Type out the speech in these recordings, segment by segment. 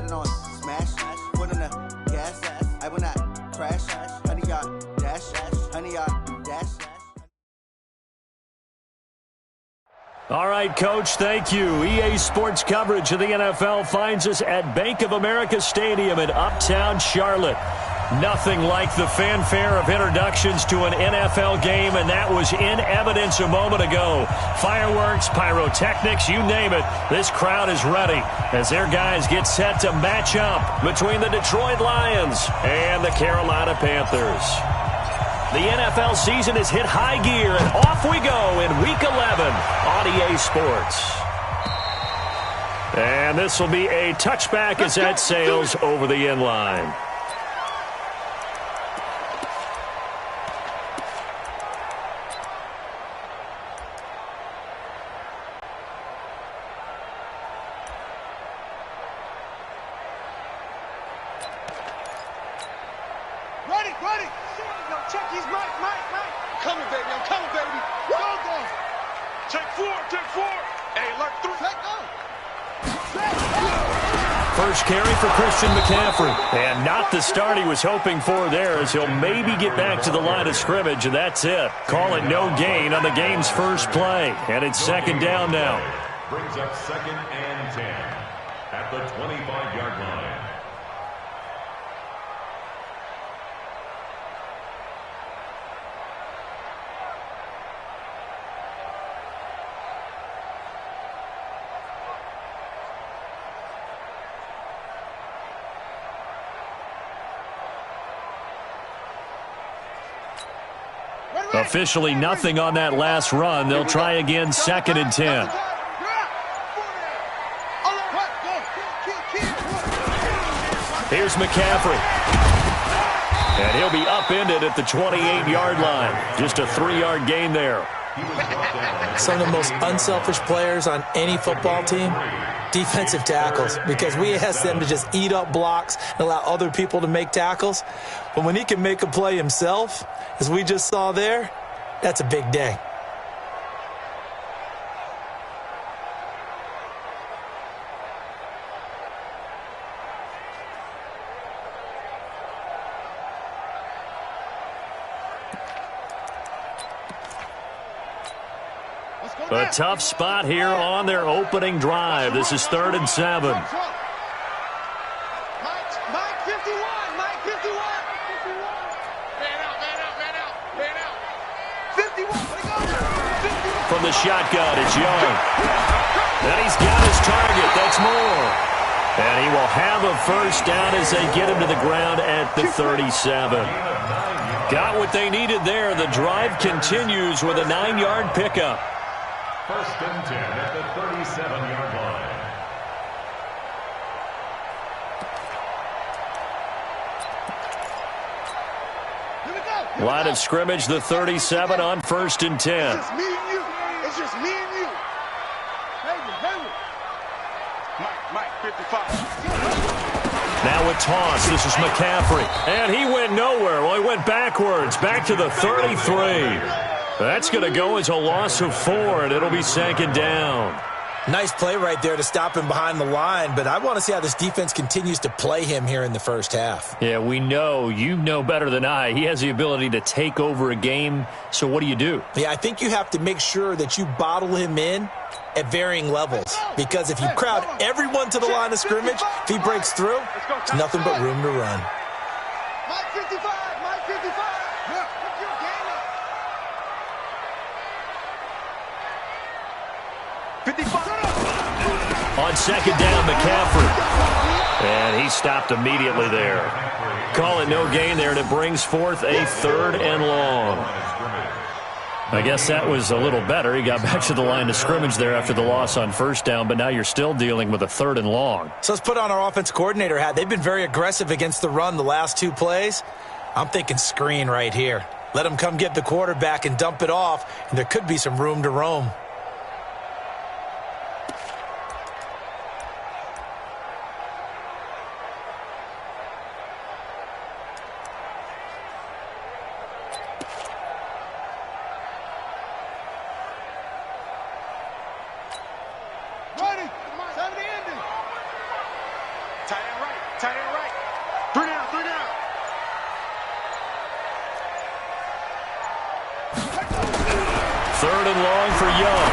it on smash, put on the gas, I will not crash, honey, y'all dash, honey, y'all dash. All right, Coach, thank you. EA Sports coverage of the NFL finds us at Bank of America Stadium in Uptown Charlotte. Nothing like the fanfare of introductions to an NFL game, and that was in evidence a moment ago. Fireworks, pyrotechnics, you name it. This crowd is ready as their guys get set to match up between the Detroit Lions and the Carolina Panthers. The NFL season has hit high gear, and off we go in Week 11 on EA Sports. And this will be a touchback as that sails over the end line. Ready. Check, he's Mike. Coming, baby, I'm coming, baby. Go. Take four. Hey, alert 3. Take go. First carry for Christian McCaffrey. And not the start he was hoping for there, as he'll maybe get back to the line of scrimmage, and that's it. Call it no gain on the game's first play. And it's second down now. Brings up 2nd and 10 at the 25-yard line. Officially nothing on that last run. They'll try again, 2nd and 10. Here's McCaffrey. And he'll be upended at the 28-yard line. Just a 3-yard gain there. Some of the most unselfish players on any football team, defensive tackles, because we ask them to just eat up blocks and allow other people to make tackles. But when he can make a play himself, as we just saw there, that's a big day. A tough spot here on their opening drive. This is 3rd and 7. Mike 51. Man out. 51. From the shotgun, it's Young. And he's got his target. That's Moore. And he will have a first down as they get him to the ground at the 37. Got what they needed there. The drive continues with a 9-yard pickup. 1st and 10 at the 37-yard line. Line of scrimmage, the 37 on 1st and 10. It's just me and you. Hayward. Mike, 55. Now a toss. This is McCaffrey. And he went nowhere. Well, he went backwards. Back to the 33. That's going to go as a loss of 4, and it'll be 2nd down. Nice play right there to stop him behind the line, but I want to see how this defense continues to play him here in the first half. Yeah, we know. You know better than I. He has the ability to take over a game, so what do? Yeah, I think you have to make sure that you bottle him in at varying levels, because if you crowd everyone to the line of scrimmage, if he breaks through, it's nothing but room to run. Mike 55. On 2nd down, McCaffrey. And he stopped immediately there. Call it no gain there, and it brings forth a 3rd and long. I guess that was a little better. He got back to the line of scrimmage there after the loss on 1st down, but now you're still dealing with a 3rd and long. So let's put on our offense coordinator hat. They've been very aggressive against the run the last 2 plays. I'm thinking screen right here. Let him come get the quarterback and dump it off, and there could be some room to roam. Ready. 70 ending. Tight end right. Tight end right. 3 down, 3 down. Third and long for Young.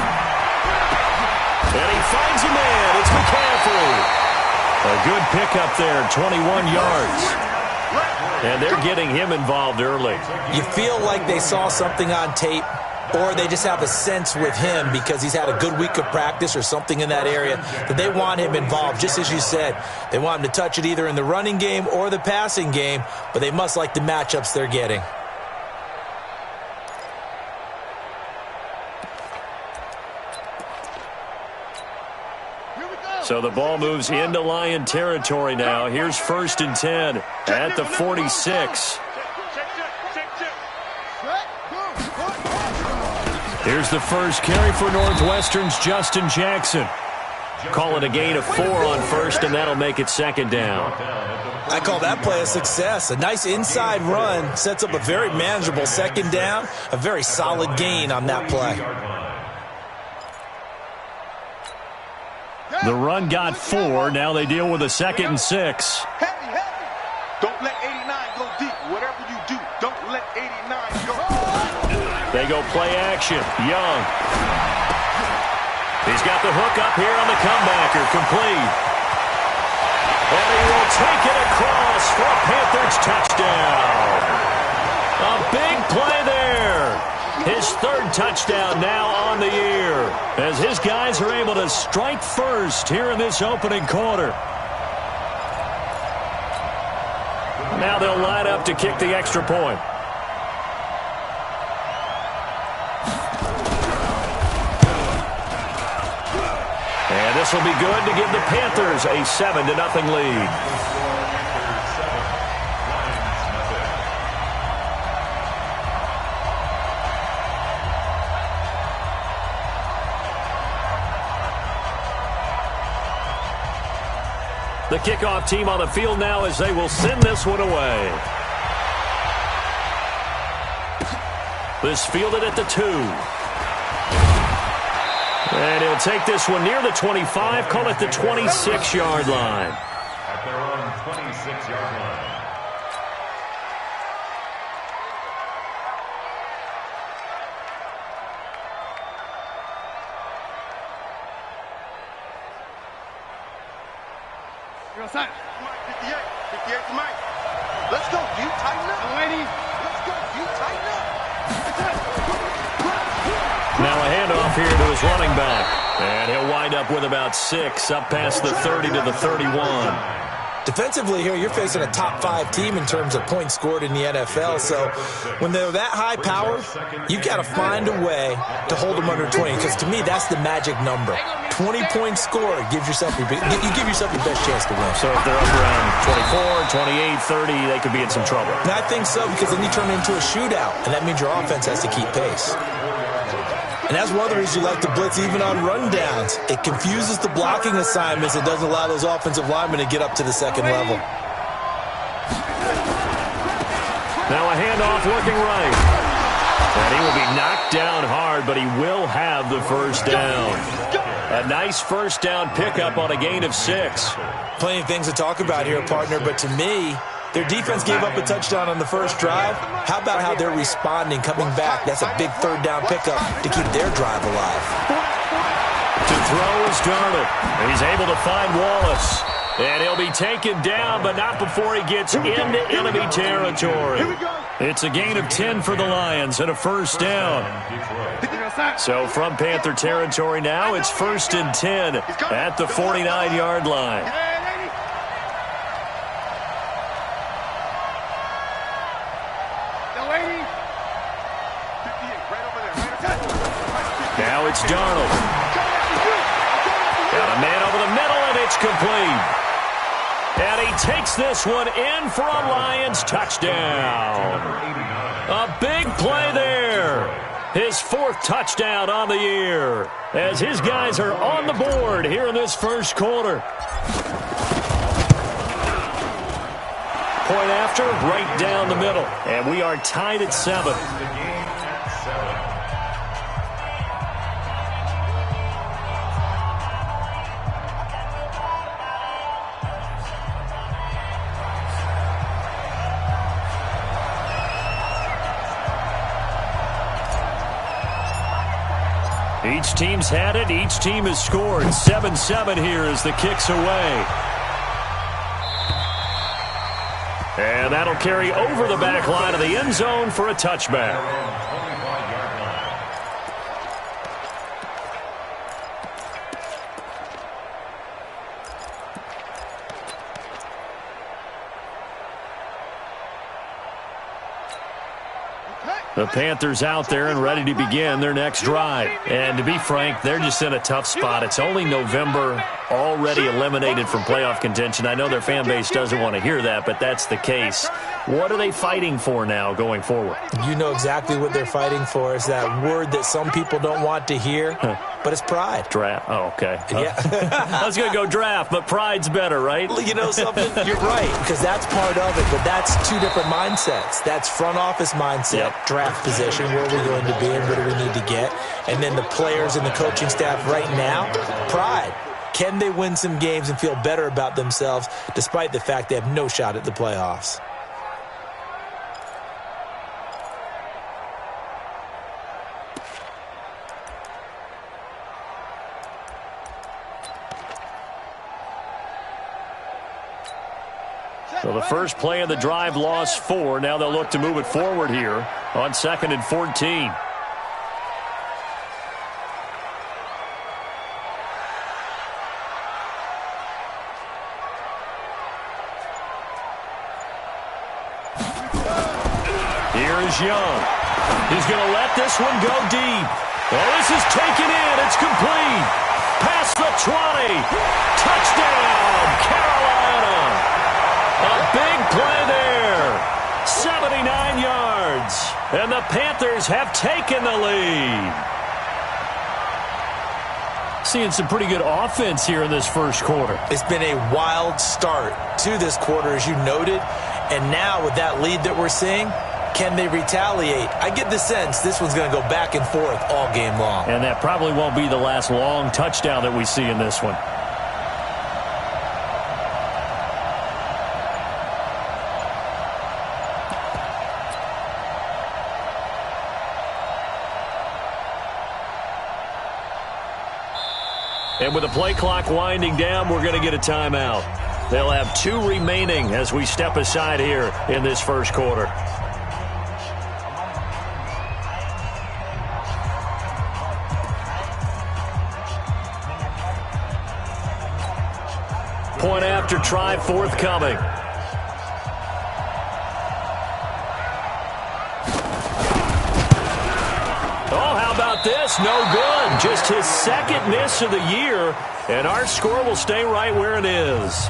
And he finds a man. It's McCaffrey. A good pickup there, 21 yards. And they're getting him involved early. You feel like they saw something on tape, or they just have a sense with him because he's had a good week of practice or something in that area that they want him involved. Just as you said, they want him to touch it either in the running game or the passing game, but they must like the matchups they're getting. So the ball moves into Lion territory now. Here's 1st and 10 at the 46. Here's the first carry for Northwestern's Justin Jackson. Call it a gain of 4 on first, and that'll make it 2nd down. I call that play a success. A nice inside run sets up a very manageable 2nd down, a very solid gain on that play. The run got 4. Now they deal with a 2nd and 6. Heavy, heavy. Don't let 89 go deep. Whatever you do, don't let 89 go. They go play action. Young. He's got the hook up here on the comebacker. Complete. And he will take it across for a Panthers touchdown. A big play there. His 3rd touchdown now on the year, as his guys are able to strike first here in this opening quarter. Now they'll line up to kick the extra point. And this will be good to give the Panthers a 7-0 lead. The kickoff team on the field now as they will send this one away. This fielded at the 2. And he'll take this one near the 25, call it the 26-yard line. At their own 26-yard line. Outside. 58. 58 to Mike. Let's go. You tighten up. Lady. Let's go. You tighten up. Now a handoff here to his running back. And he'll wind up with about 6 up past the 30 to the 31. Defensively here, you're facing a top 5 team in terms of points scored in the NFL. So when they're that high powered, you got to find a way to hold them under 20. Because to me, that's the magic number. 20 points scored gives yourself you give yourself your best chance to win. So if they're up around 24, 28, 30, they could be in some trouble. And I think so, because then you turn it into a shootout, and that means your offense has to keep pace. And that's one of the reasons you like to blitz even on rundowns. It confuses the blocking assignments. It doesn't allow those offensive linemen to get up to the second level. Now a handoff looking right. And he will be knocked down hard, but he will have the first down. A nice first down pickup on a gain of 6. Plenty of things to talk about here, partner, but to me, their defense gave up a touchdown on the first drive. How about how they're responding, coming back? That's a big third down pickup to keep their drive alive. To throw is Darnold. He's able to find Wallace. And he'll be taken down, but not before he gets into enemy territory. It's a gain of 10 for the Lions and a first down. So from Panther territory now, it's 1st and 10 at the 49-yard line. Now it's Darnold. Got a man over the middle, and it's complete. And he takes this one in for a Lions touchdown. A big play there. His 4th touchdown on the year, as his guys are on the board here in this first quarter. Point after, right down the middle. And we are tied at 7. Each team's had it. Each team has scored. 7-7 here as the kick's away. And that'll carry over the back line of the end zone for a touchback. The Panthers out there and ready to begin their next drive. And to be frank, they're just in a tough spot. It's only November, already eliminated from playoff contention. I know their fan base doesn't want to hear that, but that's the case. What are they fighting for now going forward? You know exactly what they're fighting for. Is that word that some people don't want to hear, but it's pride. Draft. Oh, okay. Yeah. I was going to go draft, but pride's better, right? You know something? You're right, because that's part of it, but that's two different mindsets. That's front office mindset, draft position, where we're going to be and what do we need to get. And then the players and the coaching staff right now, pride. Can they win some games and feel better about themselves despite the fact they have no shot at the playoffs? So the first play of the drive lost 4. Now they'll look to move it forward here on 2nd and 14. Here is Young. He's going to let this one go deep. Oh, this is taken in. It's complete. Past the 20. Touchdown, Carolina. A big play there. 79 yards. And the Panthers have taken the lead. Seeing some pretty good offense here in this first quarter. It's been a wild start to this quarter, as you noted. And now with that lead that we're seeing, can they retaliate? I get the sense this one's going to go back and forth all game long. And that probably won't be the last long touchdown that we see in this one. And with the play clock winding down, we're going to get a timeout. They'll have 2 remaining as we step aside here in this first quarter. Point after try forthcoming. This no good. Just his second miss of the year, and our score will stay right where it is.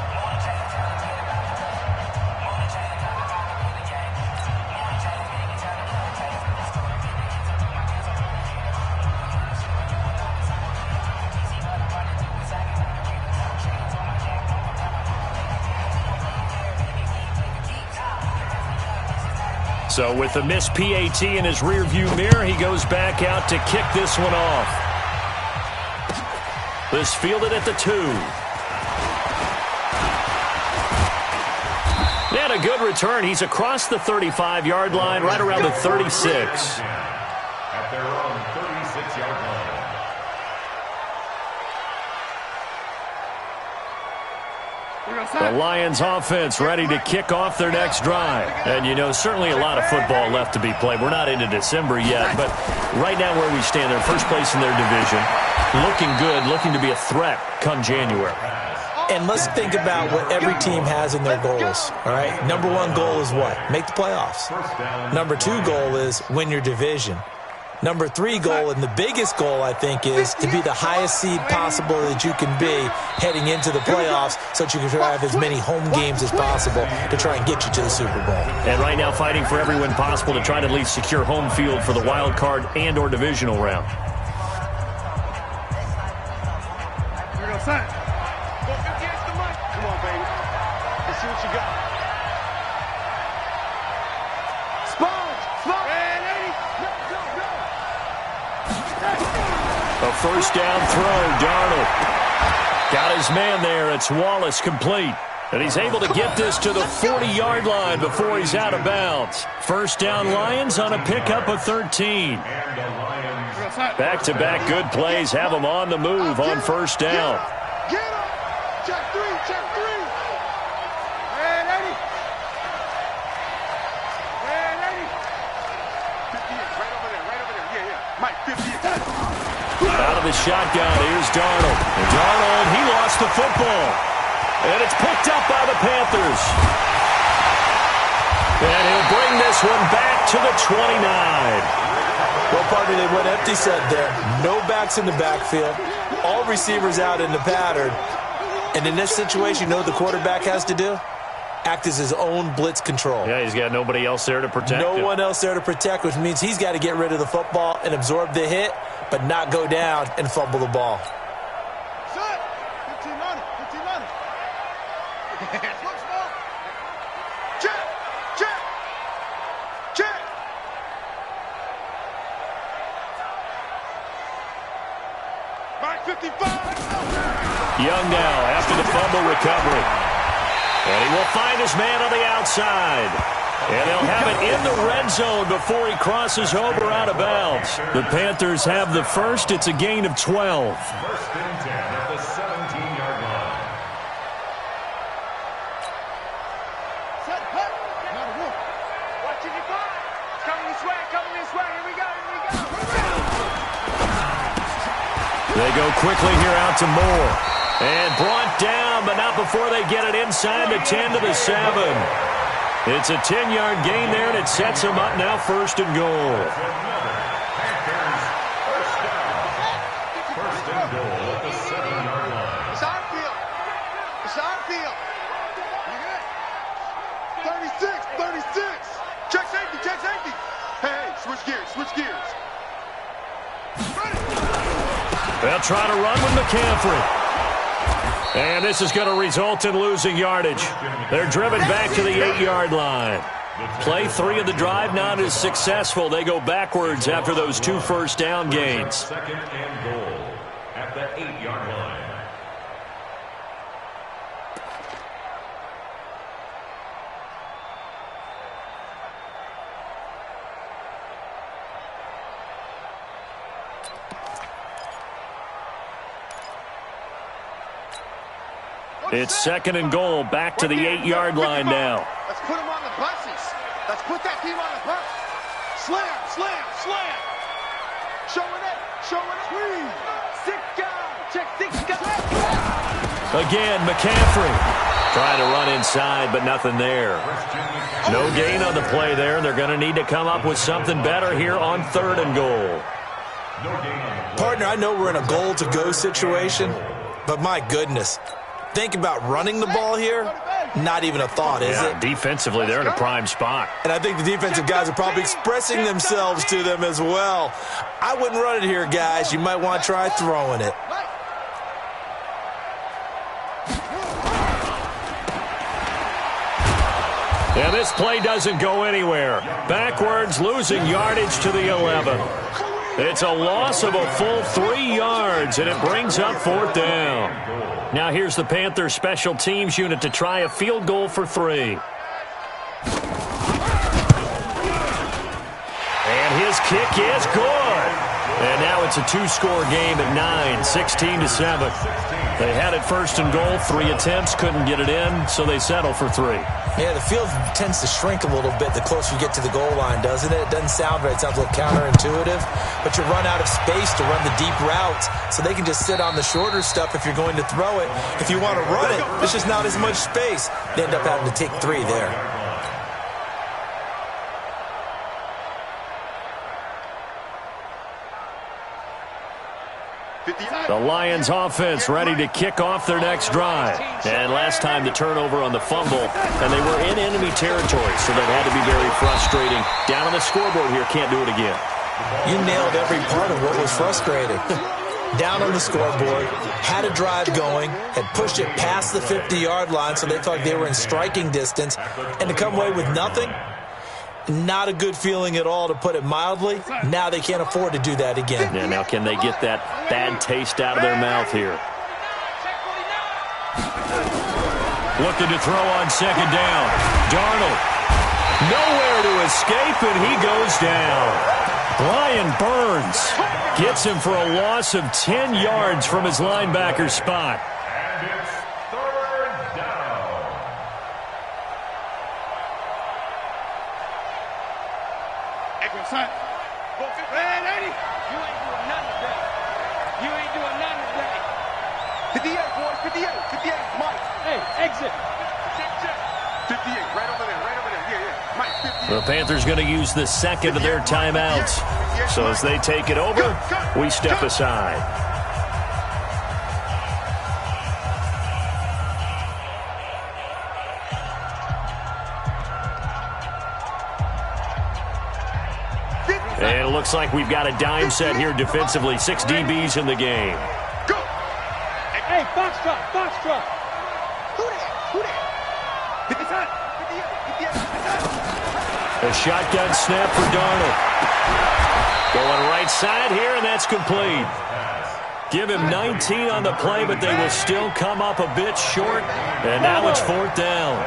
So with the missed PAT in his rearview mirror, he goes back out to kick this one off. This fielded at the 2. And a good return. He's across the 35-yard line, right around the 36. At their own 36-yard line. The Lions offense ready to kick off their next drive. And, you know, certainly a lot of football left to be played. We're not into December yet, but right now where we stand, they're first place in their division. Looking good, looking to be a threat come January. And let's think about what every team has in their goals, all right? Number 1 goal is what? Make the playoffs. Number 2 goal is win your division. Number 3 goal, and the biggest goal, I think, is to be the highest seed possible that you can be heading into the playoffs so that you can have as many home games as possible to try and get you to the Super Bowl. And right now fighting for every win possible to try to at least secure home field for the wild card and or divisional round. Here we go, son. Come on, baby. Let's see what you got. A first down throw, Darnold. Got his man there. It's Wallace complete. And he's able to get this to the 40-yard line before he's out of bounds. First down Lions on a pickup of 13. Back-to-back good plays have them on the move on first down. Get him! Check three, check three! Hey, lady! Hey, lady! 58, right over there, yeah, yeah. Mike, 58. Out of the shotgun, here's Darnold. And Darnold, he lost the football. And it's picked up by the Panthers. And he'll bring this one back to the 29. Well, partner, they went empty set there. No backs in the backfield. All receivers out in the pattern. And in this situation, you know what the quarterback has to do? Act as his own blitz control. Yeah, he's got nobody else there to protect him. No one else there to protect, which means he's got to get rid of the football and absorb the hit, but not go down and fumble the ball. Set! 15 on it, 15 on it. Look small. Check, check, check. Mike, 55. Young now after the fumble recovery. And he will find his man on the outside. And they'll have it in the red zone before he crosses over out of bounds. The Panthers have the first. It's a gain of 12. First and 10 at the 17-yard line. Set, cut. Not a wolf. Watching it go. Coming this way, coming this way. Here we go, here we go. They go quickly here out to Moore. And brought down, but not before they get it inside the 10 to the 7. It's a 10-yard gain there, and it sets them up now first and goal. First and goal at the 7-yard line. It's our field. It's our field. 36, 36. Check safety, check safety. Hey, switch gears, switch gears. They'll try to run with McCaffrey. And this is going to result in losing yardage. They're driven back to the 8-yard line. Play 3 of the drive not as successful. They go backwards after those 2 first down gains. Second and goal at the 8-yard line. It's second and goal, back to the 8-yard line now. Let's put them on the buses. Let's put that team on the bus. Slam, slam, slam. Showing it, showing it. 6 guys, check 6 guys. Again, McCaffrey trying to run inside, but nothing there. No gain on the play there. They're going to need to come up with something better here on third and goal. Partner, I know we're in a goal-to-go situation, but my goodness. Think about running the ball here, not even a thought, is it? Defensively, they're in a prime spot. And I think the defensive guys are probably expressing themselves to them as well. I wouldn't run it here, guys. You might want to try throwing it. And this play doesn't go anywhere. Backwards, losing yardage to the 11. It's a loss of a full 3 yards, and it brings up fourth down. Now here's the Panthers special teams unit to try a field goal for 3. And his kick is good. And now it's a 2-score game at 9, 16-7. They had it first and goal, 3 attempts, couldn't get it in, so they settle for 3. Yeah, the field tends to shrink a little bit the closer you get to the goal line, doesn't it? It doesn't sound right. It sounds a little counterintuitive. But you run out of space to run the deep routes, so they can just sit on the shorter stuff if you're going to throw it. If you want to run it, there's just not as much space. They end up having to take 3 there. The Lions offense ready to kick off their next drive. And last time the turnover on the fumble, and they were in enemy territory, so that had to be very frustrating. Down on the scoreboard here, can't do it again. You nailed every part of what was frustrating. Down on the scoreboard, had a drive going, had pushed it past the 50-yard line, so they thought they were in striking distance, and to come away with nothing, not a good feeling at all, to put it mildly. Now they can't afford to do that again. Yeah, now can they get that bad taste out of their mouth here? Looking to throw on second down. Darnold. Nowhere to escape, and he goes down. Brian Burns gets him for a loss of 10 yards from his linebacker spot. And it's third down. Hey, go, son. Go, man, Eddie. You ain't doing nothing today. You ain't doing nothing today. 58, boy, 58, 58. Mike. Hey, exit. 58, right over there, right over there. Yeah, yeah. Mike, 58. The Panthers going to use the second of their timeouts. So as they take it over, we step aside. And it looks like we've got a dime set here defensively. 6 DBs in the game. Go. Hey, Foxtrot, Foxtrot. Who that? Who that? 58, 58. A shotgun snap for Darnold. Going right side here, and that's complete. Give him 19 on the play, but they will still come up a bit short. And now it's 4th down.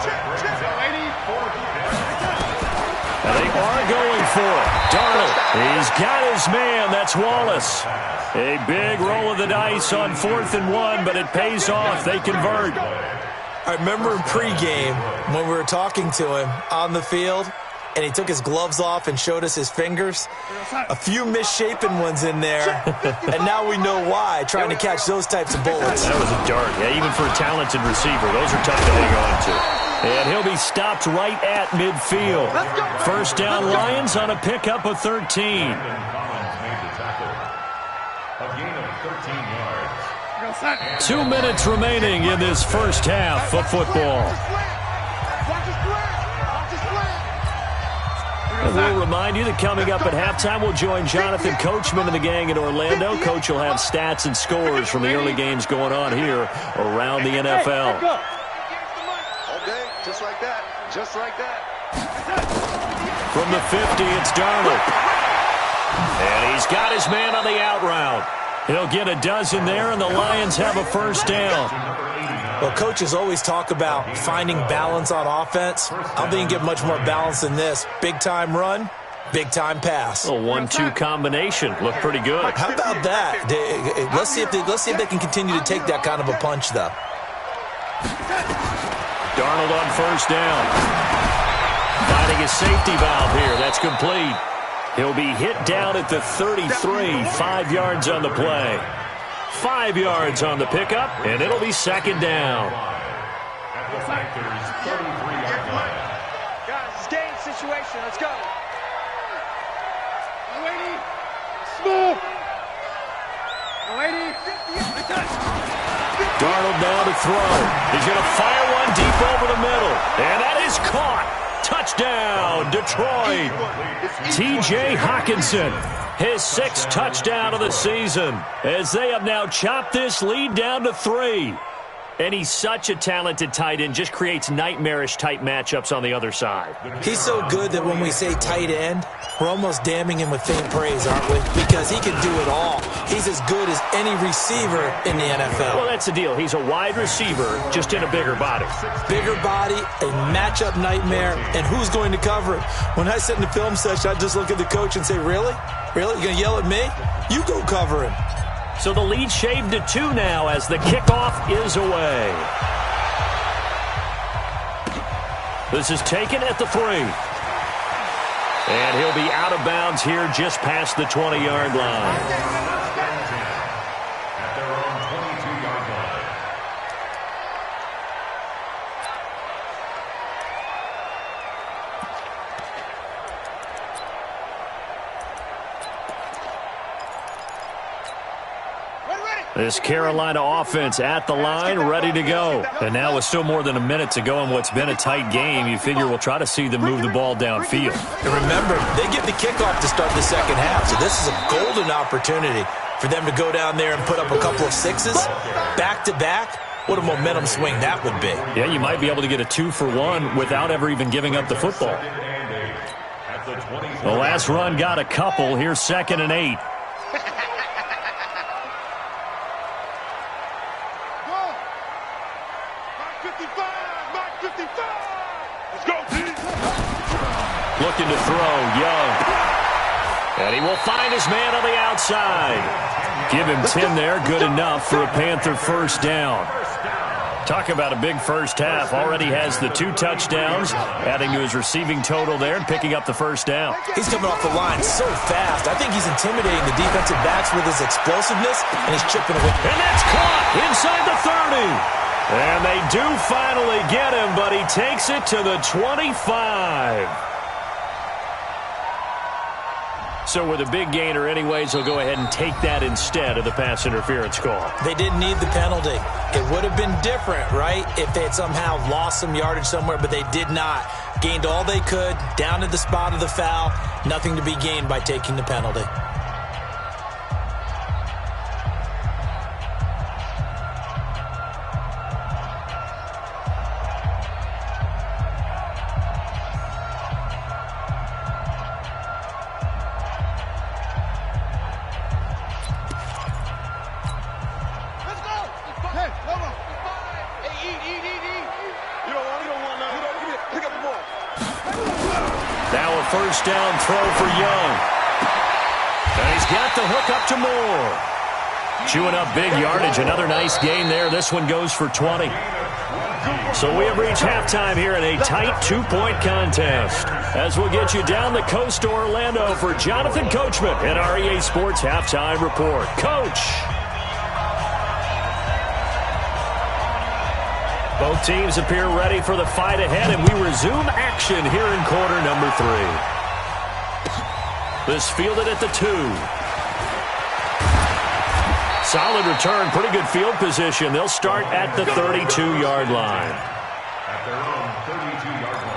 And they are going for it. Darnold, he's got his man. That's Wallace. A big roll of the dice on 4th and 1, but it pays off. They convert. I remember in pregame when we were talking to him on the field, and he took his gloves off and showed us his fingers. A few misshapen ones in there, and now we know why, trying to catch those types of bullets. That was a dart. Yeah, even for a talented receiver, those are tough to hang on to. And he'll be stopped right at midfield. 1st down Lions on a pickup of 13. Collins made the tackle. A gain of 13 yards. 2 minutes remaining in this first half of football. And we'll remind you that coming up at halftime, we'll join Jonathan Coachman and the gang in Orlando. Coach will have stats and scores from the early games going on here around the NFL. Okay, just like that. Just like that. From the 50, it's Darnold. And he's got his man on the out route. He'll get a dozen there, and the Lions have a 1st down. Well, coaches always talk about finding balance on offense. I don't think you get much more balance than this. Big-time run, big-time pass. A 1-2 combination. Looked pretty good. How about that? Let's see if they can continue to take that kind of a punch, though. Darnold on 1st down. Finding a safety valve here. That's complete. He'll be hit down at the 33. 5 yards on the play. 5 yards on the pickup, and it'll be 2nd down. At the Panthers' 33-yard line. Guys, it's game situation. Let's go. Waiting. Smooth. Waiting. Darnold now to throw. He's going to fire one deep over the middle, and that is caught. Touchdown, Detroit. T.J. Hockenson, his 6th touchdown of the season, as they have now chopped this lead down to 3. And he's such a talented tight end, just creates nightmarish-type matchups on the other side. He's so good that when we say tight end, we're almost damning him with faint praise, aren't we? Because he can do it all. He's as good as any receiver in the NFL. Well, that's the deal. He's a wide receiver, just in a bigger body. Bigger body, a matchup nightmare, and who's going to cover him? When I sit in the film session, I just look at the coach and say, really? Really? You're going to yell at me? You go cover him. So the lead shaved to 2 now as the kickoff is away. This is taken at the 3. And he'll be out of bounds here just past the 20-yard line. At their own 22-yard line. This Carolina offense at the line, ready to go. And now with still more than a minute to go in what's been a tight game, you figure we'll try to see them move the ball downfield. And remember, they get the kickoff to start the second half, so this is a golden opportunity for them to go down there and put up a couple of 6s back-to-back. What a momentum swing that would be. Yeah, you might be able to get a 2-for-1 without ever even giving up the football. The last run got a couple. Here's 2nd and 8. Let's go, team. Looking to throw, Young. And he will find his man on the outside. Give him 10 there, good enough for a Panther first down. Talk about a big first half. Already has the 2 touchdowns, adding to his receiving total there and picking up the first down. He's coming off the line so fast. I think he's intimidating the defensive backs with his explosiveness, and he's chipping away. And that's caught inside the 30. And they do finally get him, but he takes it to the 25. So with a big gainer anyways, he'll go ahead and take that instead of the pass interference call. They didn't need the penalty. It would have been different, right, if they had somehow lost some yardage somewhere, but they did not. Gained all they could, down to the spot of the foul. Nothing to be gained by taking the penalty. Now a first down throw for Young. And he's got the hook up to Moore. Chewing up big yardage. Another nice gain there. This one goes for 20. So we have reached halftime here in a tight 2-point contest. As we'll get you down the coast to Orlando for Jonathan Coachman at our EA Sports Halftime Report. Coach. Both teams appear ready for the fight ahead, and we resume action here in quarter number 3. This fielded at the 2. Solid return, pretty good field position. They'll start at the 32-yard line. At their own 32-yard line.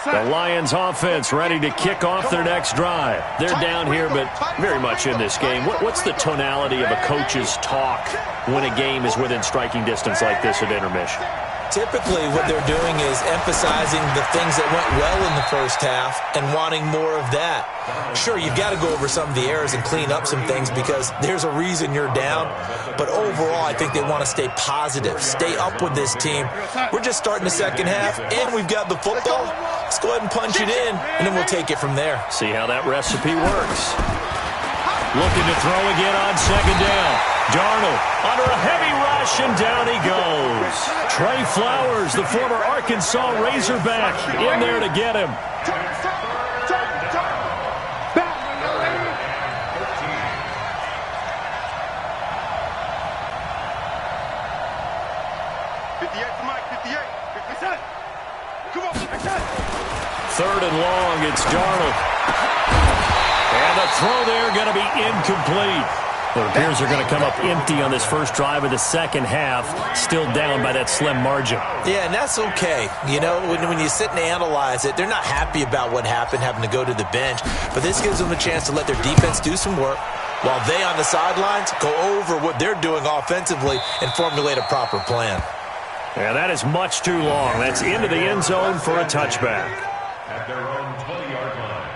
The Lions offense ready to kick off their next drive. They're down here, but very much in this game. What's the tonality of a coach's talk when a game is within striking distance like this at intermission? Typically, what they're doing is emphasizing the things that went well in the first half and wanting more of that. Sure, you've got to go over some of the errors and clean up some things because there's a reason you're down. But overall, I think they want to stay positive, stay up with this team. We're just starting the second half, and we've got the football. Let's go ahead and punch it in, and then we'll take it from there. See how that recipe works. Looking to throw again on second down. Darnold under a heavy rush, and down he goes. Trey Flowers, the former Arkansas Razorback, in there to get him. Third and long, it's Darnold. And the throw there going to be incomplete. It appears they're going to come up empty on this first drive of the second half, still down by that slim margin. Yeah, and that's okay. You know, when you sit and analyze it, they're not happy about what happened, having to go to the bench. But this gives them a chance to let their defense do some work while they on the sidelines go over what they're doing offensively and formulate a proper plan. Yeah, that is much too long. That's into the end zone for a touchback. At their own 20-yard line.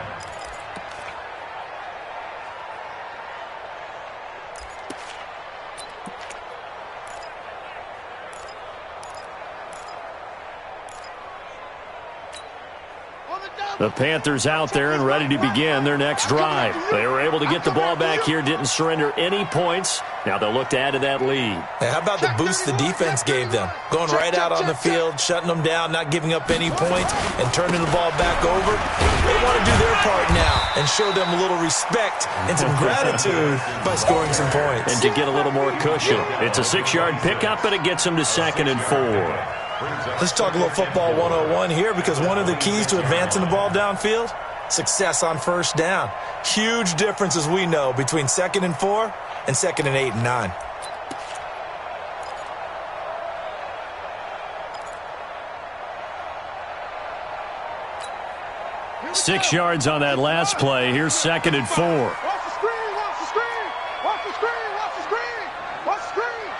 The Panthers out there and ready to begin their next drive. They were able to get the ball back here, didn't surrender any points. Now they'll look to add to that lead. Hey, how about the boost the defense gave them? Going right out on the field, shutting them down, not giving up any points, and turning the ball back over. They want to do their part now and show them a little respect and some gratitude by scoring some points. And to get a little more cushion. It's a 6-yard pickup, and it gets them to 2nd and 4. Let's talk a little football 101 here, because one of the keys to advancing the ball downfield, success on first down. Huge difference, as we know, between 2nd and 4 and 2nd and 8 and 9. Six yards on that last play. Here's 2nd and 4. Watch the screen, watch the screen, watch the screen, watch the screen, watch the screen.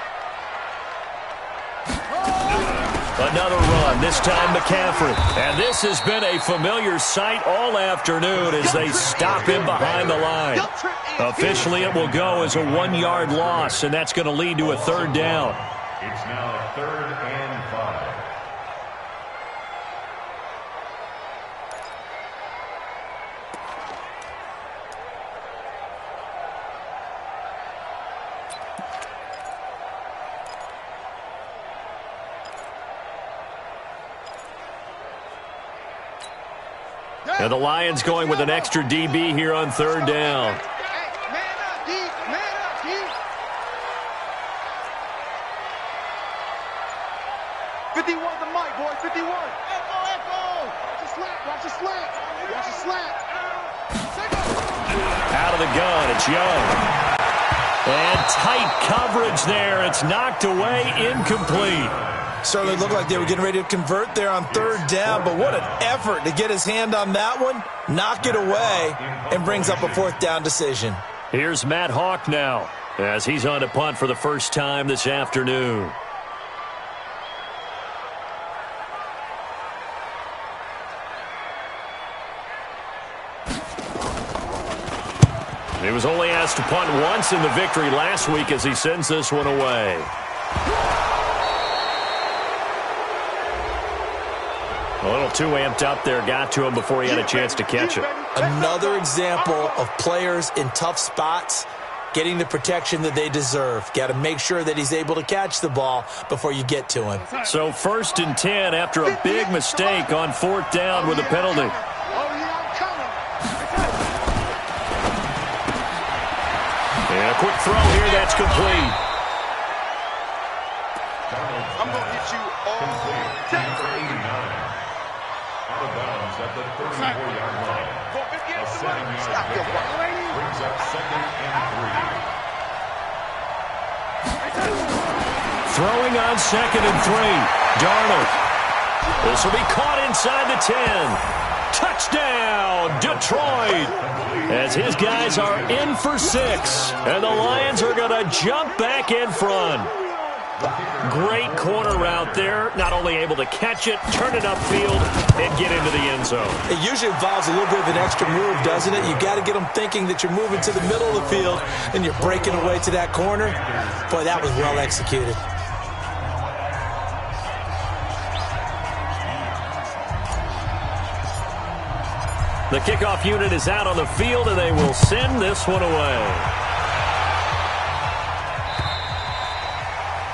A Another run, this time McCaffrey. And this has been a familiar sight all afternoon as they stop him behind the line. Officially, it will go as a 1-yard loss, and that's going to lead to a third down. It's now 3rd and 5. And the Lions going with an extra DB here on third down. Man up, D. Man up, D. 51 the mic, boy. 51. Echo, echo. Watch the slant. Watch the slant. Watch the slant. Out of the gun, it's Young. And tight coverage there. It's knocked away, incomplete. Certainly looked like they were getting ready to convert there on third down, but what an effort to get his hand on that one, knock it away, and brings up a fourth down decision. Here's Matt Hawk now as he's on to punt for the first time this afternoon. He was only asked to punt once in the victory last week as he sends this one away. A little too amped up there, got to him before he had a chance to catch it. Another example of players in tough spots getting the protection that they deserve. Got to make sure that he's able to catch the ball before you get to him. So 1st and 10 after a big mistake on 4th down with a penalty. And a quick throw here, that's complete. I'm going to hit you all Number 89. Out of bounds at the 34-yard line. A 7-yard pickup brings up 2nd and 3. Throwing on 2nd and 3. Darnold. This will be caught inside the 10. Touchdown, Detroit. As his guys are in for 6. And the Lions are going to jump back in front. Great corner route there. Not only able to catch it, turn it upfield, and get into the end zone. It usually involves a little bit of an extra move, doesn't it? You got to get them thinking that you're moving to the middle of the field and you're breaking away to that corner. Boy, that was well executed. The kickoff unit is out on the field, and they will send this one away.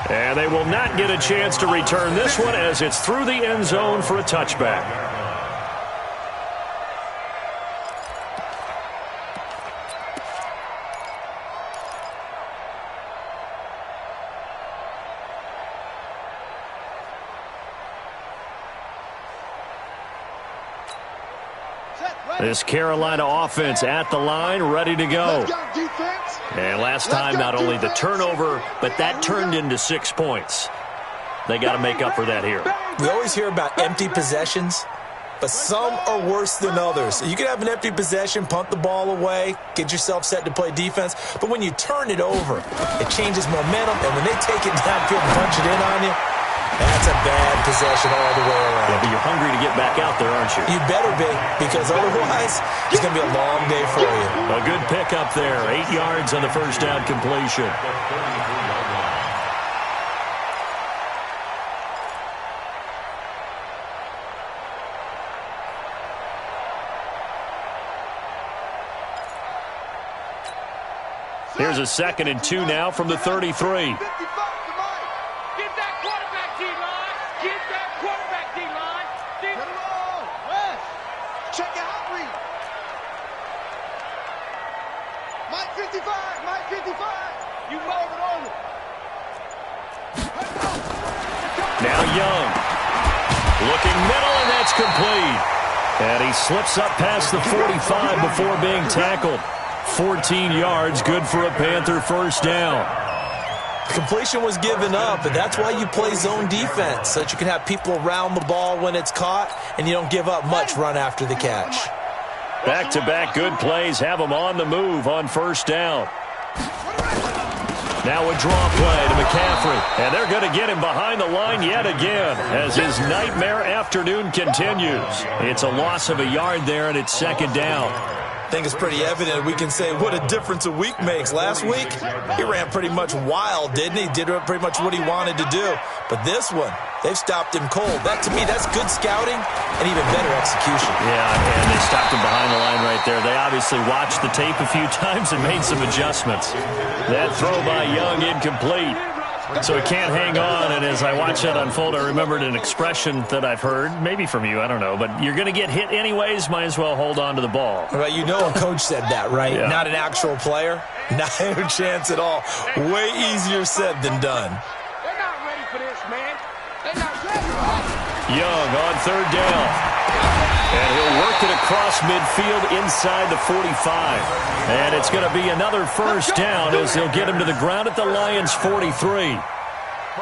And they will not get a chance to return this one as it's through the end zone for a touchback. This Carolina offense at the line, ready to go. And last time, not only the turnover, but that turned into 6 points. They got to make up for that here. We always hear about empty possessions, but some are worse than others. You can have an empty possession, punt the ball away, get yourself set to play defense, but when you turn it over, it changes momentum, and when they take it downfield and punch it in on you, that's a bad possession all the way around. Yeah, but you're hungry to get back out there, aren't you? You better be, because otherwise, it's going to be a long day for you. A good pickup there. 8 yards on the first down completion. Here's a 2nd and 2 now from the 33. Now Young. Looking middle, and that's complete. And he slips up past the 45 before being tackled. 14 yards, good for a Panther first down. Completion was given up, and that's why you play zone defense, so that you can have people around the ball when it's caught, and you don't give up much run after the catch. Back-to-back good plays have them on the move on first down. Now a draw play to McCaffrey. And they're going to get him behind the line yet again as his nightmare afternoon continues. It's a loss of a yard there, and it's second down. I think it's pretty evident we can say what a difference a week makes. Last week, he ran pretty much wild, didn't he? Did pretty much what he wanted to do. But this one, they've stopped him cold. That, to me, that's good scouting and even better execution. Yeah, and they stopped him behind the line right there. They obviously watched the tape a few times and made some adjustments. That throw by Young incomplete. So he can't hang on, and as I watch that unfold, I remembered an expression that I've heard, maybe from you, I don't know, but you're going to get hit anyways, might as well hold on to the ball. Right, you know a coach said that, right? Yeah. Not an actual player. Not a chance at all. Way easier said than done. They're not ready for this, man. They're not ready. Young on third down. And he'll work it across midfield inside the 45. And it's going to be another first down as they'll get him to the ground at the Lions' 43. One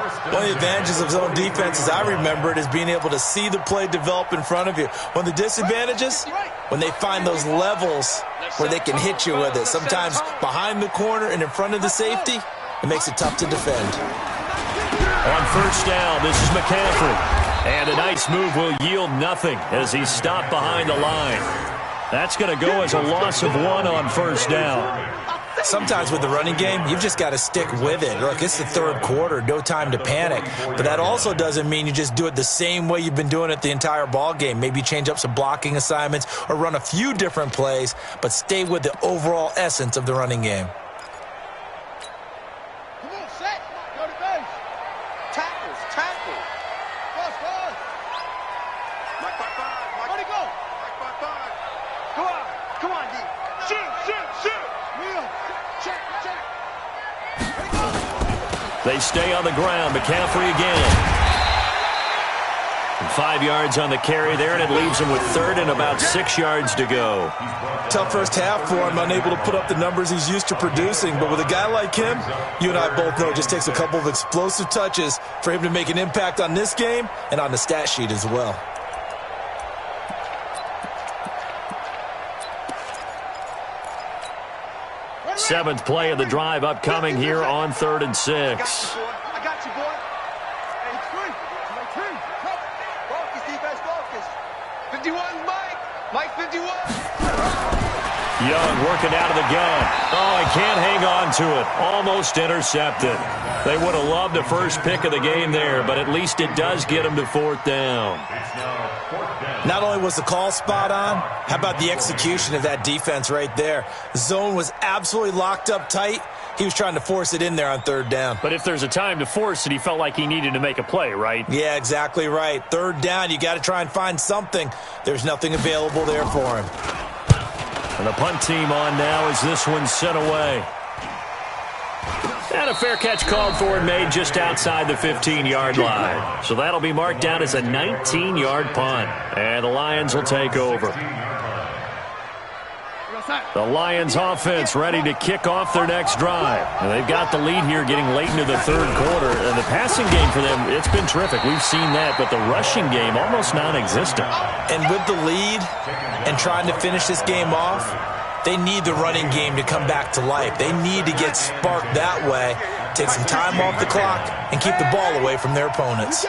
of the advantages of zone defense, as I remember it, is being able to see the play develop in front of you. One of the disadvantages, when they find those levels where they can hit you with it. Sometimes behind the corner and in front of the safety, it makes it tough to defend. On first down, this is McCaffrey. And a nice move will yield nothing as he's stopped behind the line. That's going to go as a loss of 1 on first down. Sometimes with the running game, you've just got to stick with it. Look, it's the third quarter, no time to panic. But that also doesn't mean you just do it the same way you've been doing it the entire ball game. Maybe change up some blocking assignments or run a few different plays, but stay with the overall essence of the running game. Come on, set. Go to base. Tackles, tackle. Cross, cross. Mike by 5. Mike. Let it go. Mike by 5. Come on. Come on, D. Shoot, shoot, shoot. Wheel. Check, check. Let it go. They stay on the ground. McCaffrey again. And 5 yards on the carry there, and it leaves him with third and about 6 yards to go. Tough first half for him, unable to put up the numbers he's used to producing. But with a guy like him, you and I both know it just takes a couple of explosive touches for him to make an impact on this game and on the stat sheet as well. Seventh play of the drive upcoming here on 3rd and 6. I got you, boy. Hey, free. My turn. Focus, defense, focus. 51, Mike. Mike, 51. Young working out of the gun. Oh, he can't hang on to it. Almost intercepted. They would have loved the first pick of the game there, but at least it does get him to 4th down. Not only was the call spot on, how about the execution of that defense right there? The zone was absolutely locked up tight. He was trying to force it in there on 3rd down. But if there's a time to force it, he felt like he needed to make a play, right? Yeah, exactly right. 3rd down, you got to try and find something. There's nothing available there for him. And the punt team on now as this one's sent away. And a fair catch called for and made just outside the 15-yard line. So that'll be marked down as a 19-yard punt. And the Lions will take over. The Lions offense ready to kick off their next drive. And they've got the lead here getting late into the 3rd quarter. And the passing game for them, it's been terrific. We've seen that. But the rushing game, almost non-existent. And with the lead and trying to finish this game off, they need the running game to come back to life. They need to get sparked that way, take some time off the clock, and keep the ball away from their opponents.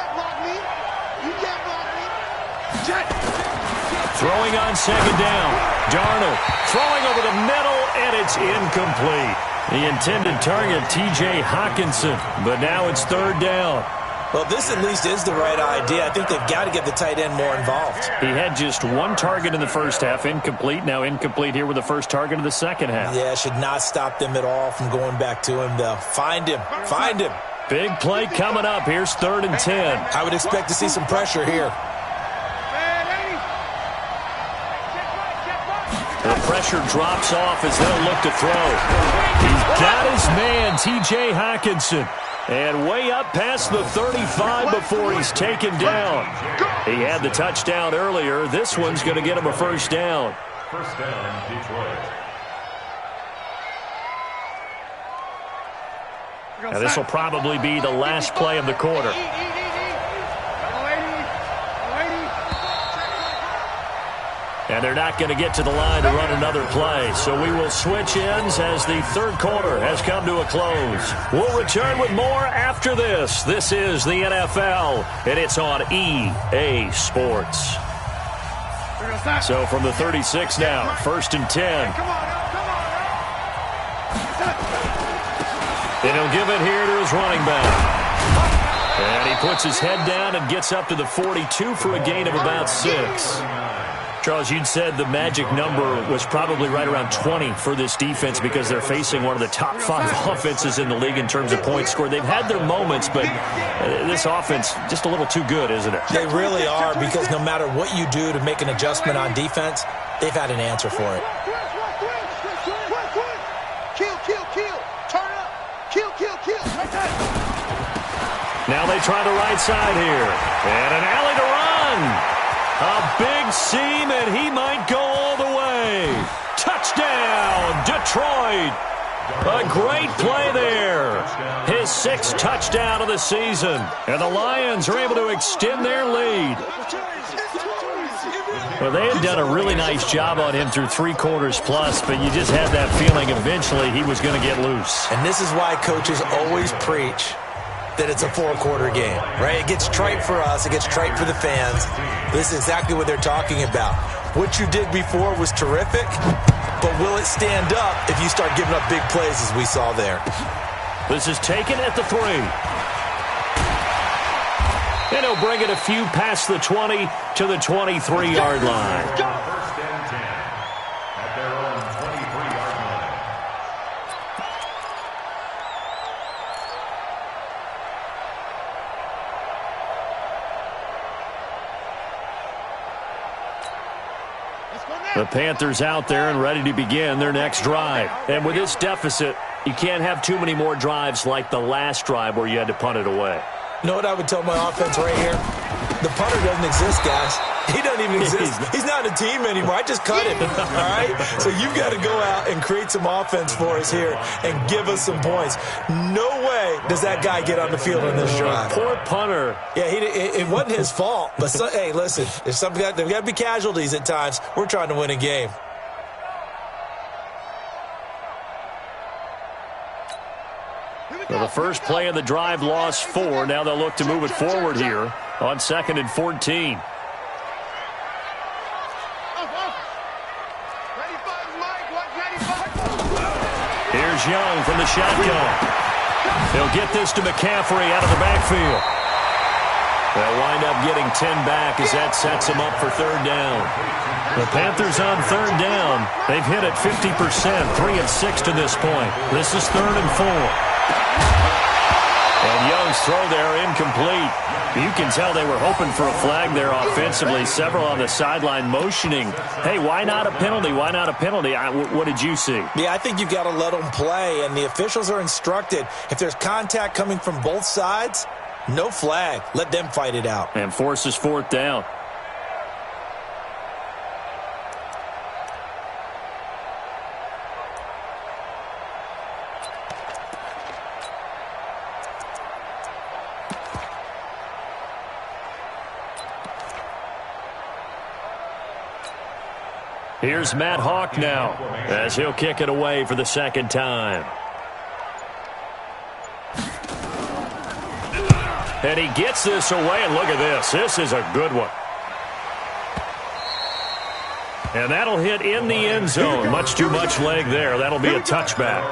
Throwing on 2nd down. Darnold throwing over the middle, and it's incomplete. The intended target, T.J. Hawkinson, but now it's 3rd down. Well, this at least is the right idea. I think they've got to get the tight end more involved. He had just 1 target in the first half, incomplete. Now incomplete here with the first target of the second half. Yeah, should not stop them at all from going back to him, though. Find him. Find him. Big play coming up. Here's 3rd and 10. I would expect to see some pressure here. The pressure drops off as they'll look to throw. He's got his man, T.J. Hawkinson. And way up past the 35 before he's taken down. He had the touchdown earlier. This one's going to get him a first down. First down, Detroit. Now this will probably be the last play of the quarter. And they're not going to get to the line to run another play. So we will switch ends as the third quarter has come to a close. We'll return with more after this. This is the NFL, and it's on EA Sports. So from the 36 now, 1st and 10. And he'll give it here to his running back. And he puts his head down and gets up to the 42 for a gain of about 6. Charles, you'd said the magic number was probably right around 20 for this defense because they're facing one of the top 5 offenses in the league in terms of points scored. They've had their moments, but this offense just a little too good, isn't it? They really are, because no matter what you do to make an adjustment on defense, they've had an answer for it. Now they try the right side here. And an alley to run. A big seam, and he might go all the way. Touchdown, Detroit. A great play there. His 6th touchdown of the season. And the Lions are able to extend their lead. Well, they had done a really nice job on him through 3 quarters plus, but you just had that feeling eventually he was going to get loose. And this is why coaches always preach that it's a 4-quarter game, right? It gets trite for us. It gets trite for the fans. This is exactly what they're talking about. What you did before was terrific, but will it stand up if you start giving up big plays as we saw there? This is taken at the 3. And he'll bring it a few past the 20 to the 23-yard line. First and 10 at their own 23-yard line. The Panthers out there and ready to begin their next drive. And with this deficit, you can't have too many more drives like the last drive where you had to punt it away. You know what I would tell my offense right here? The punter doesn't exist, guys. He doesn't even exist. He's not a team anymore. I just cut him, all right? So you've got to go out and create some offense for us here and give us some points. No way does that guy get on the field on this drive. Poor punter. Yeah, it wasn't his fault. But, hey, listen, there's got to be casualties at times. We're trying to win a game. So the first play of the drive lost 4. Now they'll look to move it forward here on 2nd and 14. Here's Young from the shotgun. He'll get this to McCaffrey out of the backfield. They'll wind up getting 10 back as that sets him up for 3rd down. The Panthers on 3rd down. They've hit it 50%, 3 of 6 to this point. This is 3rd and 4. And Young's throw there incomplete. You can tell they were hoping for a flag there offensively. Several on the sideline motioning, hey, why not a penalty? Why not a penalty? What did you see? Yeah, I think you've got to let them play, and the officials are instructed. If there's contact coming from both sides, no flag. Let them fight it out. And forces 4th down. Here's Matt Hawk now as he'll kick it away for the 2nd time. And he gets this away, and look at this. This is a good one. And that'll hit in the end zone. Much too much leg there. That'll be a touchback.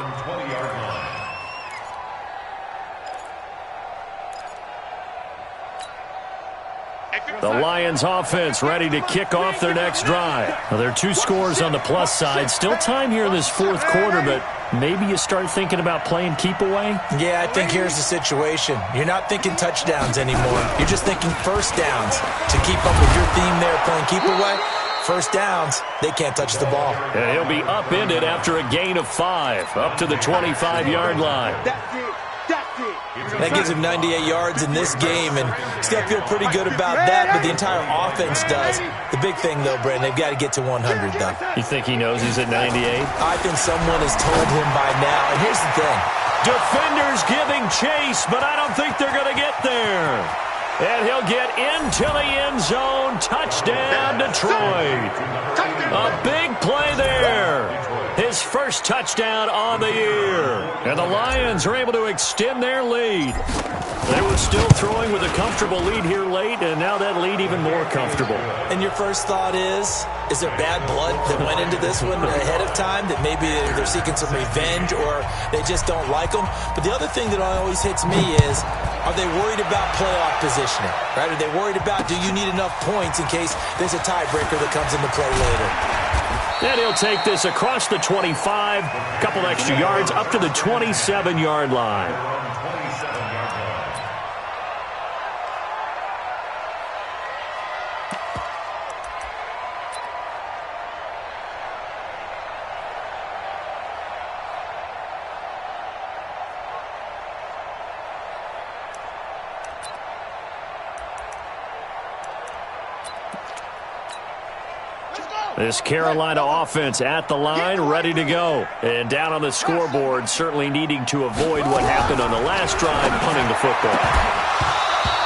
The Lions offense ready to kick off their next drive. Now, there are 2 scores on the plus side. Still time here in this 4th quarter, but maybe you start thinking about playing keep away? Yeah, I think here's the situation. You're not thinking touchdowns anymore. You're just thinking first downs. To keep up with your theme there, playing keep away, first downs, they can't touch the ball. And he'll be upended after a gain of 5, up to the 25-yard line. That gives him 98 yards in this game, and still feel pretty good about that, but the entire offense does. The big thing, though, Brandon, they've got to get to 100, though. You think he knows he's at 98? I think someone has told him by now, and here's the thing. Defenders giving chase, but I don't think they're going to get there. And he'll get into the end zone. Touchdown, Detroit. A big play there. His first touchdown on the year. And the Lions are able to extend their lead. They were still throwing with a comfortable lead here late, and now that lead even more comfortable. And your first thought is there bad blood that went into this one ahead of time, that maybe they're seeking some revenge or they just don't like them? But the other thing that always hits me is, are they worried about playoff positioning? Right? Are they worried about, do you need enough points in case there's a tiebreaker that comes into play later? And he'll take this across the 25, a couple extra yards, up to the 27-yard line. This Carolina offense at the line, ready to go. And down on the scoreboard, certainly needing to avoid what happened on the last drive, punting the football.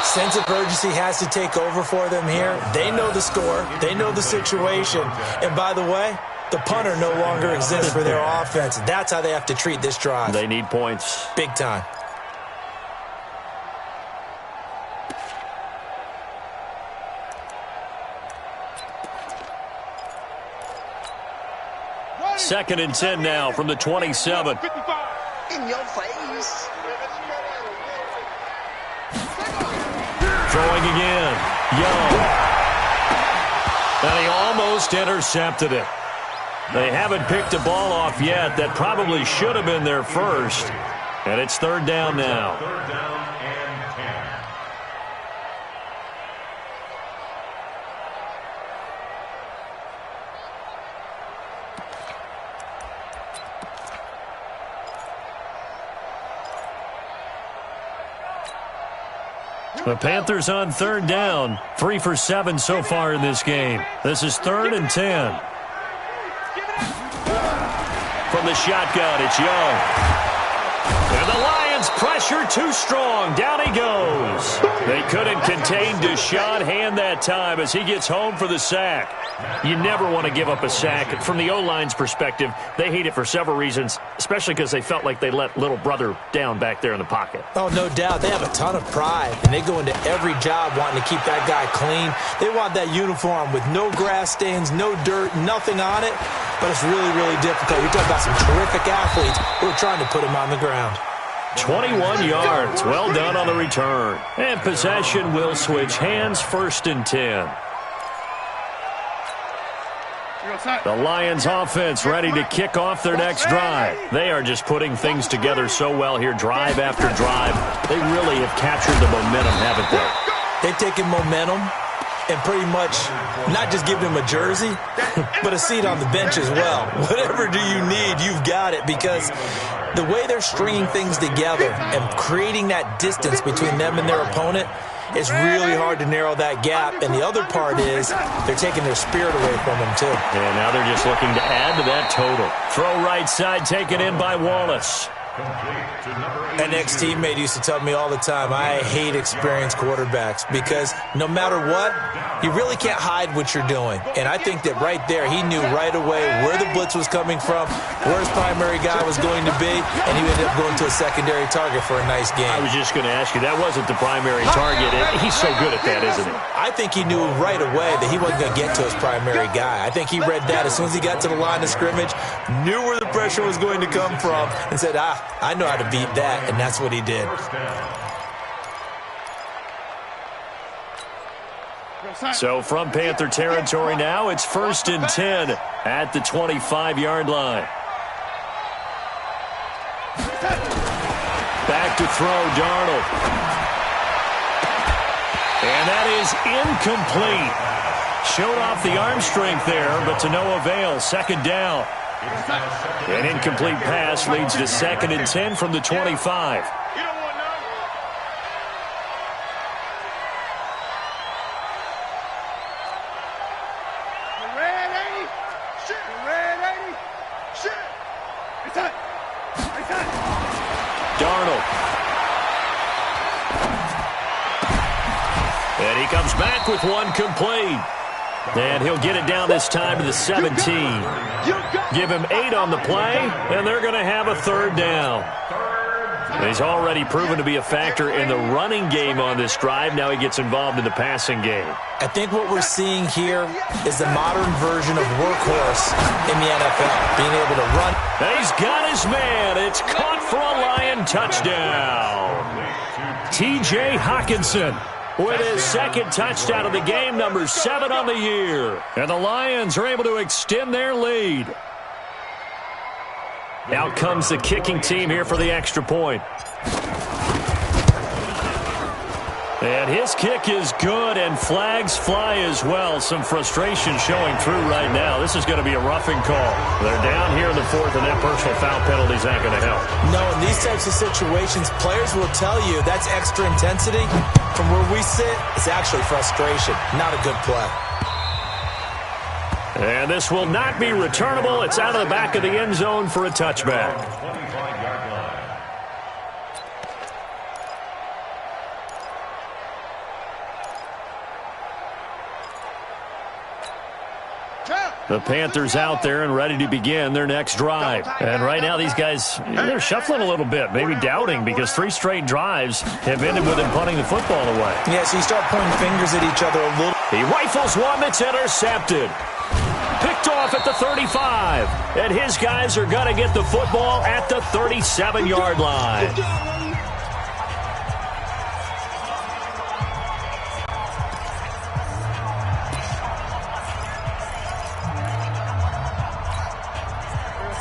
Sense of urgency has to take over for them here. They know the score. They know the situation. And by the way, the punter no longer exists for their offense. That's how they have to treat this drive. They need points. Big time. Second and 10 now from the 27. In your face. Throwing again. Young. And he almost intercepted it. They haven't picked a ball off yet. That probably should have been their first. And it's third down now. Third down and 10. The Panthers on third down. 3 for 7 so far in this game. This is third and 10. From the shotgun, it's Young. And the Lions pressure too strong. Down he goes. They couldn't contain Deshaun Hand that time as he gets home for the sack. You never want to give up a sack. From the O-line's perspective, they hate it for several reasons, especially because they felt like they let little brother down back there in the pocket. Oh, no doubt. They have a ton of pride, and they go into every job wanting to keep that guy clean. They want that uniform with no grass stains, no dirt, nothing on it. But it's really, really difficult. You're talking about some terrific athletes who are trying to put him on the ground. 21 yards. Well done on the return. And possession will switch hands, first and 10. The Lions offense ready to kick off their next drive. They are just putting things together so well here, drive after drive. They really have captured the momentum, haven't they? They've taken momentum and pretty much not just given him a jersey, but a seat on the bench as well. Whatever do you need, you've got it, because the way they're stringing things together and creating that distance between them and their opponent, it's really hard to narrow that gap. And the other part is they're taking their spirit away from them, too. And now they're just looking to add to that total. Throw right side, taken in by Wallace. An ex-teammate used to tell me all the time, I hate experienced quarterbacks because no matter what, you really can't hide what you're doing. And I think that right there, he knew right away where the blitz was coming from, where his primary guy was going to be, and he ended up going to a secondary target for a nice game. I was just going to ask you, that wasn't the primary target. He's so good at that, isn't he? I think he knew right away that he wasn't going to get to his primary guy. I think he read that as soon as he got to the line of scrimmage, knew where the pressure was going to come from, and said, I know how to beat that, and that's what he did. So from Panther territory now, it's first and 10 at the 25-yard line. Back to throw, Darnold. And that is incomplete. Showed off the arm strength there, but to no avail. Second down. An incomplete pass leads to second and 10 from the 25. Darnold. And he comes back with one complete. And he'll get it down this time to the 17. Give him 8 on the play, and they're going to have a third down. He's already proven to be a factor in the running game on this drive. Now he gets involved in the passing game. I think what we're seeing here is the modern version of workhorse in the NFL, being able to run. And he's got his man. It's caught for a Lion touchdown. T.J. Hockenson with his second touchdown of the game, number 7 on the year. And the Lions are able to extend their lead. Out comes the kicking team here for the extra point. And his kick is good, and flags fly as well. Some frustration showing through right now. This is going to be a roughing call. They're down here in the 4th, and that personal foul penalty is not going to help. No, in these types of situations, players will tell you that's extra intensity. From where we sit, it's actually frustration, not a good play. And this will not be returnable. It's out of the back of the end zone for a touchback. The Panthers out there and ready to begin their next drive. And right now these guys, they're shuffling a little bit, maybe doubting, because 3 straight drives have ended with him punting the football away. Yeah, so you start pointing fingers at each other a little. He rifles one that's intercepted. Picked off at the 35. And his guys are going to get the football at the 37-yard line.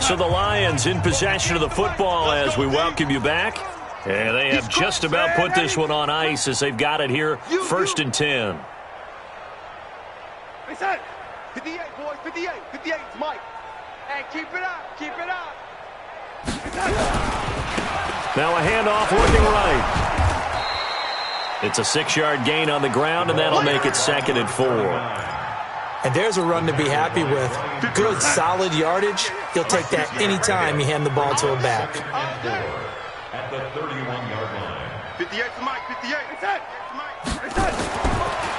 So the Lions in possession of the football as we welcome you back. And they have just about put this one on ice as they've got it here, 1st and 10. 58, boys, 58. 58, Mike. Hey, keep it up, keep it up. Now a handoff looking right. It's a 6-yard gain on the ground, and that'll make it 2nd and 4. And there's a run to be happy with. Good, solid yardage. He'll take that anytime you hand the ball to a back. At the 31-yard line. 58 to Mike, 58.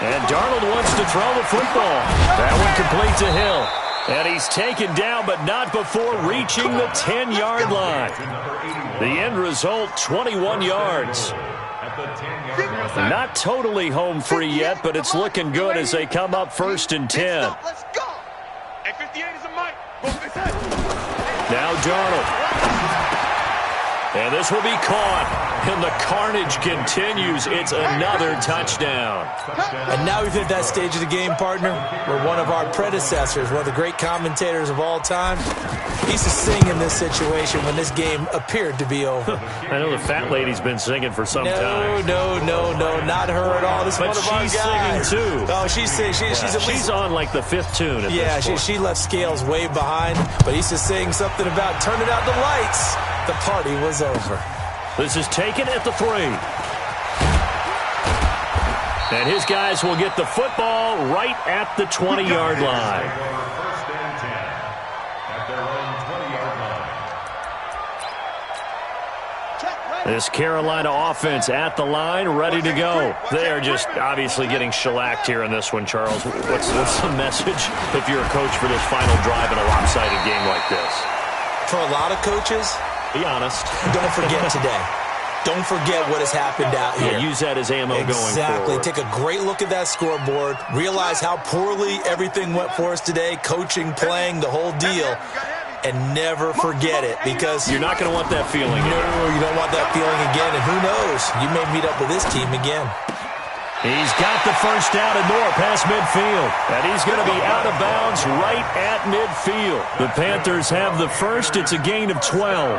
And Darnold wants to throw the football. That one complete to Hill. And he's taken down, but not before reaching the 10-yard line. The end result, 21 yards. Not totally home free yet, but it's looking good as they come up 1st and 10. Let's go. And 58 is a Mike. Now Darnold. And this will be caught. And the carnage continues. It's another touchdown. And now we've hit that stage of the game, partner, where one of our predecessors, one of the great commentators of all time, used to sing in this situation when this game appeared to be over. I know the fat lady's been singing for some time. No, not her at all. This is but one of our she's guys. singing, too. Oh, she's singing. She's on like the 5th tune at this point. she left Scales way behind, but he used to sing something about turning out the lights. The party was over. This is taken at the 3. And his guys will get the football right at the 20-yard line. 1st and 10 at their own 20-yard line. This Carolina offense at the line, ready to go. They are just obviously getting shellacked here in this one, Charles. What's the message if you're a coach for this final drive in a lopsided game like this? For a lot of coaches, be honest. Don't forget today. Don't forget what has happened out here. Yeah, use that as ammo going forward. Exactly. Take a great look at that scoreboard. Realize how poorly everything went for us today. Coaching, playing, the whole deal. And never forget it, because you're not going to want that feeling again. No, you don't want that feeling again. And who knows? You may meet up with this team again. He's got the first down and more past midfield. And he's going to be out of bounds right at midfield. The Panthers have the first. It's a gain of 12.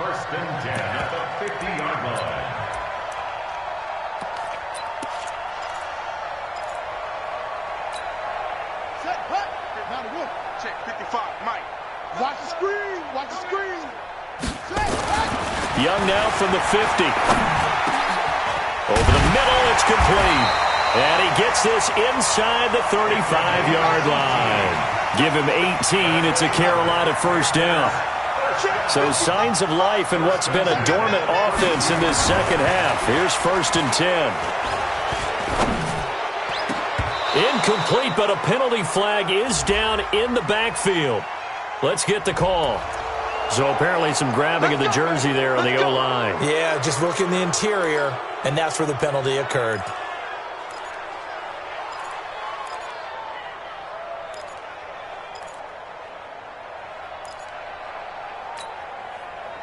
1st and 10 at the 50-yard line. Set, hut. Now the wood. Check 55, Mike. Watch the screen. Watch the screen. Set, hut. Young now from the 50. Over the middle, it's complete. And he gets this inside the 35-yard line. Give him 18. It's a Carolina first down. So signs of life in what's been a dormant offense in this second half. Here's 1st and 10. Incomplete, but a penalty flag is down in the backfield. Let's get the call. So apparently some grabbing of the jersey there on the O-line. Yeah, just working the interior, and that's where the penalty occurred.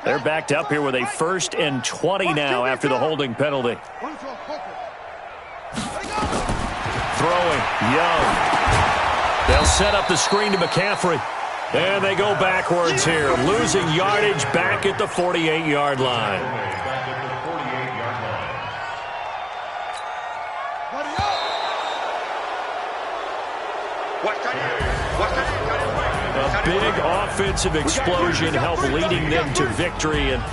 They're backed up here with a 1st and 20 now after the holding penalty. Throwing, Young. They'll set up the screen to McCaffrey. And they go backwards here, losing yardage back at the 48-yard line. A big offensive explosion helped leading them to victory. And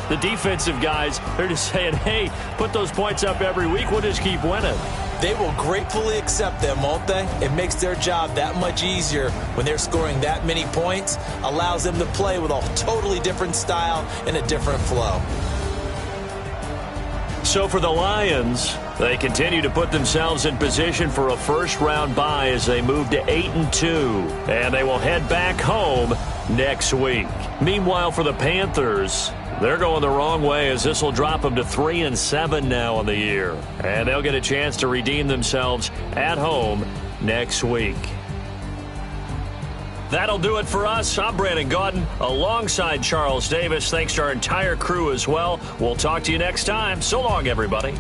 the defensive guys, they're just saying, hey, put those points up every week. We'll just keep winning. They will gratefully accept them, won't they? It makes their job that much easier when they're scoring that many points. Allows them to play with a totally different style and a different flow. So for the Lions, they continue to put themselves in position for a first-round bye as they move to 8-2. And they will head back home next week. Meanwhile, for the Panthers, they're going the wrong way as this will drop them to 3-7 now on the year. And they'll get a chance to redeem themselves at home next week. That'll do it for us. I'm Brandon Gaudin alongside Charles Davis. Thanks to our entire crew as well. We'll talk to you next time. So long, everybody.